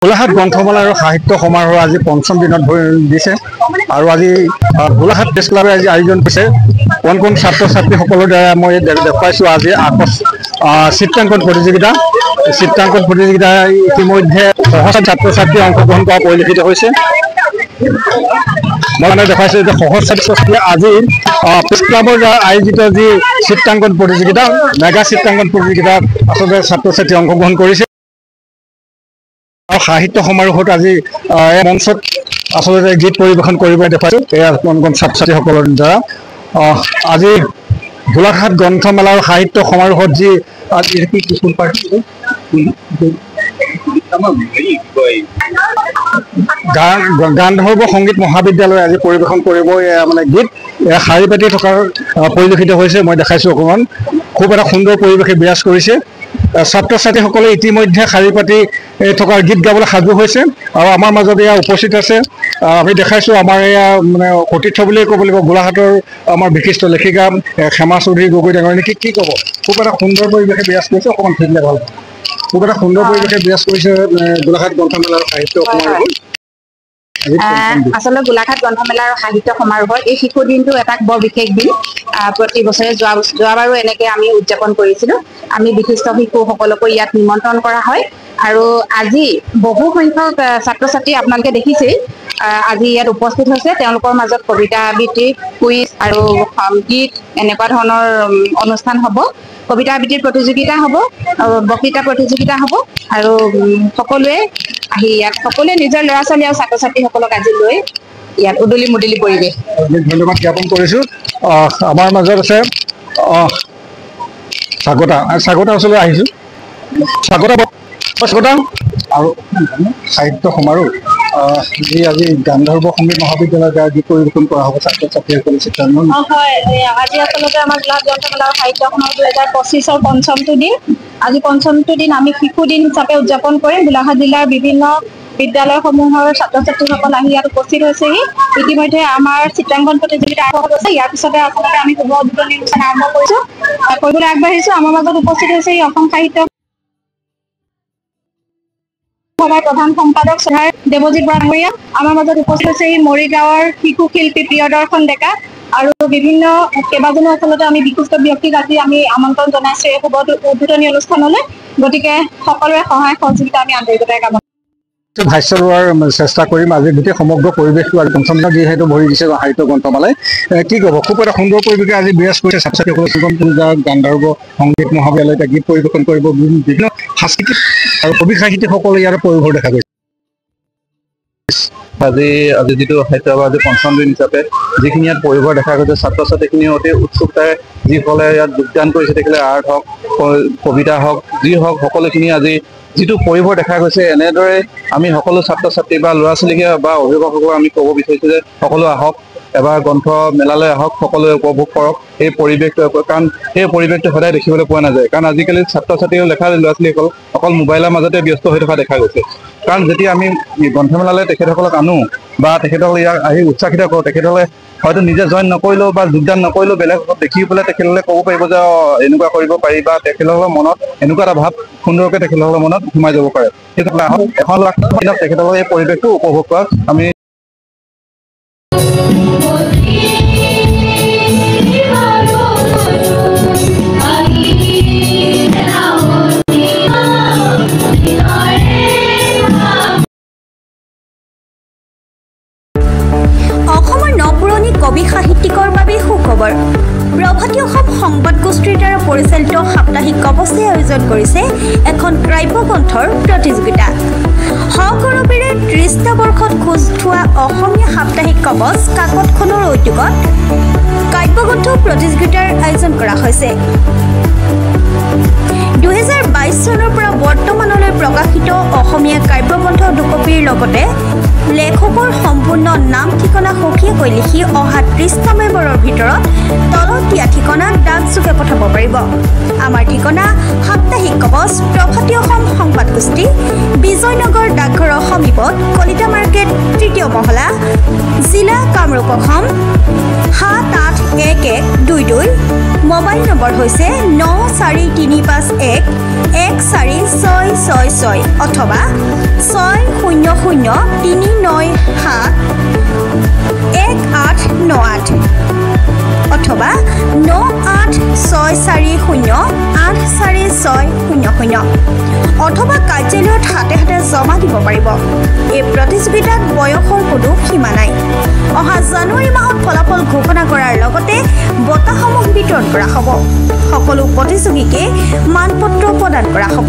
গোলাঘাট গ্ৰন্থমেলা আৰু সাহিত্য সমাৰোহ আজি পঞ্চম দিনত দিছে আৰু আজি গোলাঘাট প্ৰেছ ক্লাবে আজি আয়োজন কৰিছে কোন কোন ছাত্ৰ ছাত্ৰীসকলৰ দ্বাৰা মই দেখুৱাইছোঁ আজি চিত্ৰাংকন প্ৰতিযোগিতা ইতিমধ্যে সহস্ৰ ছাত্ৰ ছাত্ৰী অংশগ্ৰহণ কৰা পৰিলক্ষিত হৈছে মই মানে দেখাইছোঁ যে সহস্ৰ ছাত্ৰ ছাত্ৰীয়ে আজি প্ৰেছ ক্লাবৰ দ্বাৰা আয়োজিত যি চিত্ৰাংকন প্ৰতিযোগিতা মেগা চিত্ৰাংকন প্ৰতিযোগিতাত আচলতে ছাত্ৰ ছাত্ৰী অংশগ্ৰহণ কৰিছে সাহিত্য সমাৰোহত আজি মঞ্চত আচলতে গীত পৰিৱেশন কৰিব দেখুৱাইছোঁ এয়া কোন কোন ছাত্ৰ ছাত্ৰীসকলৰ দ্বাৰা আজি গোলাঘাট গ্ৰন্থমেলা আৰু সাহিত্য সমাৰোহত যি গান্ধৰ্ব সংগীত মহাবিদ্যালয়ে আজি পৰিৱেশন কৰিব মানে গীত শাৰী পাতি থকাৰ পৰিলক্ষিত হৈছে মই দেখাইছোঁ অকণমান খুব এটা সুন্দৰ পৰিৱেশে বিৰাজ কৰিছে ছাত্ৰ ছাত্ৰীসকলে ইতিমধ্যে শাৰী পাতি থকাৰ গীত গাবলৈ সাজু হৈছে আৰু আমাৰ মাজত এয়া উপস্থিত আছে আমি দেখাইছোঁ আমাৰ এয়া মানে সতীৰ্থ বুলিয়ে ক'ব লাগিব গোলাঘাটৰ আমাৰ বিশিষ্ট লেখিকা ক্ষমা চৌধুৰী গগৈ ডাঙৰীয়া কি ক'ব খুব এটা সুন্দৰ পৰিৱেশে বিৰাজ কৰিছে অকণমান ঠিকলে ভাল খুব এটা সুন্দৰ পৰিৱেশে বিৰাজ কৰিছে গোলাঘাট গ্ৰন্থমেলা আৰু সাহিত্য সমাৰোহ আচলতে গোলাঘাট গ্ৰন্থমেলা আৰু সাহিত্য সমাৰোহৰ এই শিশু দিনটো এটা বৰ বিশেষ দিন প্ৰতি বছৰে যোৱাবাৰো এনেকৈ আমি উদযাপন কৰিছিলোঁ আমি বিশিষ্ট শিশুসকলকো ইয়াত নিমন্ত্ৰণ কৰা হয় আৰু আজি বহু সংখ্যক ছাত্ৰ ছাত্ৰী আপোনালোকে দেখিছেই আজি ইয়াত উপস্থিত হৈছে তেওঁলোকৰ মাজত কবিতা আবৃত্তি কুইজ আৰু গীত এনেকুৱা ধৰণৰ অনুষ্ঠান হ'ব কবিতা আবৃত্তিৰ প্ৰতিযোগিতা হ'ব বক্তৃতা প্ৰতিযোগিতা হ'ব আৰু সকলোৱে আহি ইয়াত সকলোৱে নিজৰ ল'ৰা ছোৱালী আৰু ছাত্ৰ ছাত্ৰীসকলক আজি লৈ ইয়াত উদুলি মুদুলি পৰিৱেশ ধন্যবাদ জ্ঞাপন কৰিছোঁ আমাৰ মাজত আছে স্বাগতা ওচৰলৈ আহিছোঁ স্বাগতা আৰু সাহিত্য সমাৰোহ যি আজি গান্ধৰ্ব সংগীত মহাবিদ্যালয়ৰ দ্বাৰা গীত পৰিৱেশন কৰা হ'ব ছাত্ৰ ছাত্ৰীসকলে চিত্ৰাংকন হয় আজি আচলতে আমাৰ গোলাঘাট গ্ৰন্থমেলা আৰু সাহিত্য সমাৰোহ 2025ৰ পঞ্চমটো দিন আজি পঞ্চমটো দিন আমি শিশু দিন হিচাপে উদযাপন কৰিম গোলাঘাট জিলাৰ বিভিন্ন বিদ্যালয়সমূহৰ ছাত্ৰ ছাত্ৰীসকল আহি ইয়াত উপস্থিত হৈছেহি ইতিমধ্যে আমাৰ চিত্ৰাংকন প্ৰতিযোগিতা আৰম্ভ হৈছে ইয়াৰ পিছতে আচলতে আমি শুভ উদ্বোধনী অনুষ্ঠান আৰম্ভ কৰিছোঁ কৰিবলৈ আগবাঢ়িছোঁ আমাৰ মাজত উপস্থিত হৈছেহি অসম সাহিত্য সভাৰ প্ৰধান সম্পাদক শ্ৰী দেৱজিৎ বৰা ডাঙৰীয়া আমাৰ মাজত উপস্থিত হৈছে মৰিগাঁৱৰ শিশু শিল্পী প্ৰিয়দৰ্শন ডেকা আৰু বিভিন্ন কেইবাজনো আচলতে আমি বিশিষ্ট ব্যক্তিক আজি আমি আমন্ত্ৰণ জনাইছোঁ এই শুভ উদ্বোধনী অনুষ্ঠানলৈ গতিকে সকলোৰে সহায় সহযোগিতা আমি আন্তৰিকতাৰে কামনা ভাষ্য লোৱাৰ চেষ্টা কৰিম আজি গোটেই সমগ্ৰ পৰিৱেশটো আৰু পঞ্চম দিনা যিহেতু ভৰি দিছে সাহিত্য গ্ৰন্থমেলাই কি ক'ব খুব এটা সুন্দৰ পৰিৱেশে আজি বিৰাজ কৰিছে ছাত্ৰ ছাত্ৰীসকলে পূজা গান্ধৰ্ব সংগীত মহাবিদ্যালয়ত গীত পৰিৱেশন কৰিব বিভিন্ন সাংস্কৃতিক আৰু কবি সাহিত্যিকসকলে ইয়াৰ পৰিভৰ দেখা গৈছে আজি যিটো সাহিত্য সভা আজি পঞ্চম দিন হিচাপে যিখিনি ইয়াত পৰিভৰ দেখা গৈছে ছাত্ৰ ছাত্ৰীখিনি অতি উৎসুকতাৰে যিসকলে ইয়াত যোগদান কৰিছে তেখেতে আৰ্ট হওক কবিতা হওক যি হওক সকলোখিনি আজি যিটো পৰিভৰ দেখা গৈছে এনেদৰে আমি সকলো ছাত্ৰ ছাত্ৰী বা ল'ৰা ছোৱালীকে বা অভিভাৱকক আমি ক'ব বিচাৰিছোঁ যে সকলো আহক এবাৰ গ্ৰন্থ মেলালৈ আহক সকলোৱে উপভোগ কৰক এই পৰিৱেশটো কাৰণ এই পৰিৱেশটো সদায় দেখিবলৈ পোৱা নাযায় কাৰণ আজিকালি ছাত্ৰ ছাত্ৰী লেখা ল'ৰা ছোৱালীসকল অকল মোবাইলৰ মাজতে ব্যস্ত হৈ থকা দেখা গৈছে কাৰণ যেতিয়া আমি গ্ৰন্থমেলালৈ তেখেতসকলক আনো বা তেখেতসকলে ইয়াক আহি উৎসাহিত কৰোঁ তেখেতসকলে হয়তো নিজে জইন নকৰিলেও বা যোগদান নকৰিলেও বেলেগক দেখি পেলাই তেখেতসকলে ক'ব পাৰিব যে এনেকুৱা কৰিব পাৰি বা তেখেতসকলৰ মনত এনেকুৱা এটা ভাৱ সুন্দৰকৈ তেখেতসকলৰ মনত সোমাই যাব পাৰে সেইকাৰণে আহক এখন লাখ দিনত তেখেতসকলে এই পৰিৱেশটো উপভোগ কৰাক আমি কবি সাহিত্যিকৰ বাবে সুখবৰ প্ৰভাতী অসম সংবাদ গোষ্ঠীৰ দ্বাৰা পৰিচালিত সাপ্তাহিক কবচে আয়োজন কৰিছে এখন কাব্যগ্ৰন্থৰ প্ৰতিযোগিতা সহকৰ্মীৰে 30টা বৰ্ষত খোজ থোৱা অসমীয়া সাপ্তাহিক কবচ কাকতখনৰ উদ্যোগত কাব্যগ্ৰন্থ প্ৰতিযোগিতাৰ আয়োজন কৰা হৈছে 2022 চনৰ পৰা বৰ্তমানলৈ প্ৰকাশিত অসমীয়া কাব্যগ্ৰন্থ দুকপিৰ লগতে লেখকৰ সম্পূৰ্ণ নাম ঠিকনা সঠিককৈ লিখি অহা 30টা মেম্বৰৰ ভিতৰত তলত দিয়া ঠিকনাত ডাকযোগে পঠাব পাৰিব আমাৰ ঠিকনা সাপ্তাহিক কবচ প্ৰভাতী অসম সংবাদ গোষ্ঠী বিজয়নগৰ ডাকঘৰৰ সমীপত কলিতা মাৰ্কেট 3য় মহলা জিলা কামৰূপ অসম 781122 মোবাইল নম্বৰ হৈছে 9435114666 অথবা 6 9898 অথবা 9864084600 অথবা কাৰ্যালয়ত হাতে হাতে জমা দিব পাৰিব। এই প্ৰতিযোগিতাত বয়সৰ কোনো সীমা নাই। অহা জানুৱাৰী মাহত ফলাফল ঘোষণা কৰাৰ লগতে বঁটাসমূহ বিতৰণ কৰা হ'ব। সকলো প্ৰতিযোগীকে মানপত্ৰ প্ৰদান কৰা হ'ব।